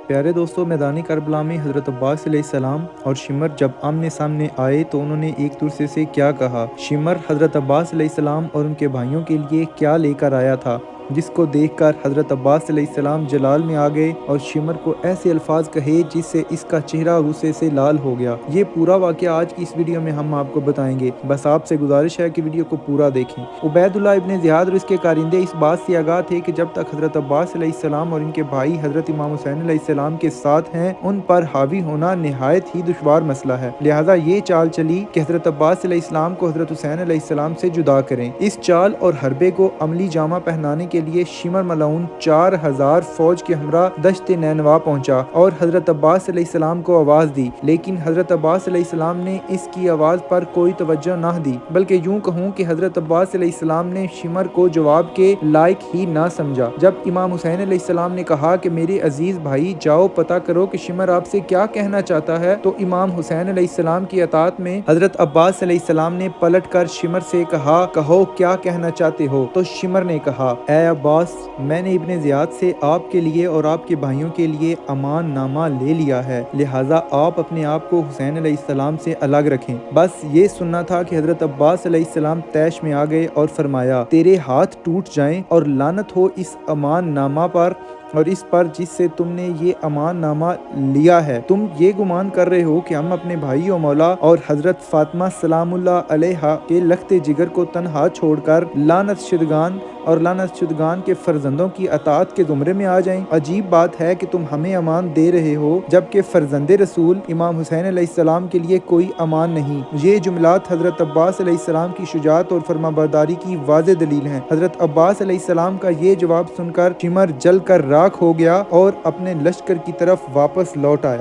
پیارے دوستوں، میدان کربلا میں حضرت عباس علیہ السلام اور شمر جب آمنے سامنے آئے تو انہوں نے ایک دوسرے سے کیا کہا۔ شمر حضرت عباس علیہ السلام اور ان کے بھائیوں کے لیے کیا لے کر آیا تھا، جس کو دیکھ کر حضرت عباس علیہ السلام جلال میں آ گئے اور شمر کو ایسے الفاظ کہے جس سے اس کا چہرہ غصے سے لال ہو گیا۔ یہ پورا واقعہ آج کی اس ویڈیو میں ہم آپ کو بتائیں گے، بس آپ سے گزارش ہے کہ ویڈیو کو پورا دیکھیں۔ عبید اللہ ابن زیاد اور اس کے کارندے اس بات سے آگاہ تھے کہ جب تک حضرت عباس علیہ السلام اور ان کے بھائی حضرت امام حسین علیہ السلام کے ساتھ ہیں، ان پر حاوی ہونا نہایت ہی دشوار مسئلہ ہے، لہٰذا یہ چال چلی کہ حضرت عباس علیہ السلام کو حضرت حسین علیہ السلام سے جدا کریں۔ اس چال اور حربے کو عملی جامہ پہنانے کے لیے شمر ملعون 4000 فوج کے ہمراہ دشت نینوا پہنچا اور حضرت عباس علیہ السلام کو آواز دی، لیکن حضرت عباس علیہ السلام نے اس کی آواز پر کوئی توجہ نہ دی، بلکہ یوں کہوں کہ حضرت عباس علیہ السلام نے شمر کو جواب کے لائق ہی نہ سمجھا۔ جب امام حسین علیہ السلام نے کہا کہ میرے عزیز بھائی جاؤ پتہ کرو کہ شمر آپ سے کیا کہنا چاہتا ہے، تو امام حسین علیہ السلام کی اطاعت میں حضرت عباس علیہ السلام نے پلٹ کر شمر سے کہا، کہو کیا کہنا چاہتے ہو؟ تو شمر نے کہا، اے عباس، میں نے ابن زیاد سے آپ کے لیے اور آپ کے بھائیوں کے لیے امان نامہ لے لیا ہے، لہٰذا آپ اپنے آپ کو حسین علیہ السلام سے الگ رکھیں۔ بس یہ سننا تھا کہ حضرت عباس علیہ السلام طیش میں آ گئے اور فرمایا، تیرے ہاتھ ٹوٹ جائیں اور لعنت ہو اس امان نامہ پر اور اس پر جس سے تم نے یہ امان نامہ لیا ہے۔ تم یہ گمان کر رہے ہو کہ ہم اپنے بھائی و مولا اور حضرت فاطمہ سلام اللہ علیہا کے لخت جگر کو تنہا چھوڑ کر لعنت شدگان کے فرزندوں کی اطاعت کے زمرے میں آ جائیں۔ عجیب بات ہے کہ تم ہمیں امان دے رہے ہو جبکہ فرزند رسول امام حسین علیہ السلام کے لیے کوئی امان نہیں۔ یہ جملات حضرت عباس علیہ السلام کی شجاعت اور فرمانبرداری کی واضح دلیل ہیں۔ حضرت عباس علیہ السلام کا یہ جواب سن کر شمر جل کر راکھ ہو گیا اور اپنے لشکر کی طرف واپس لوٹ آیا۔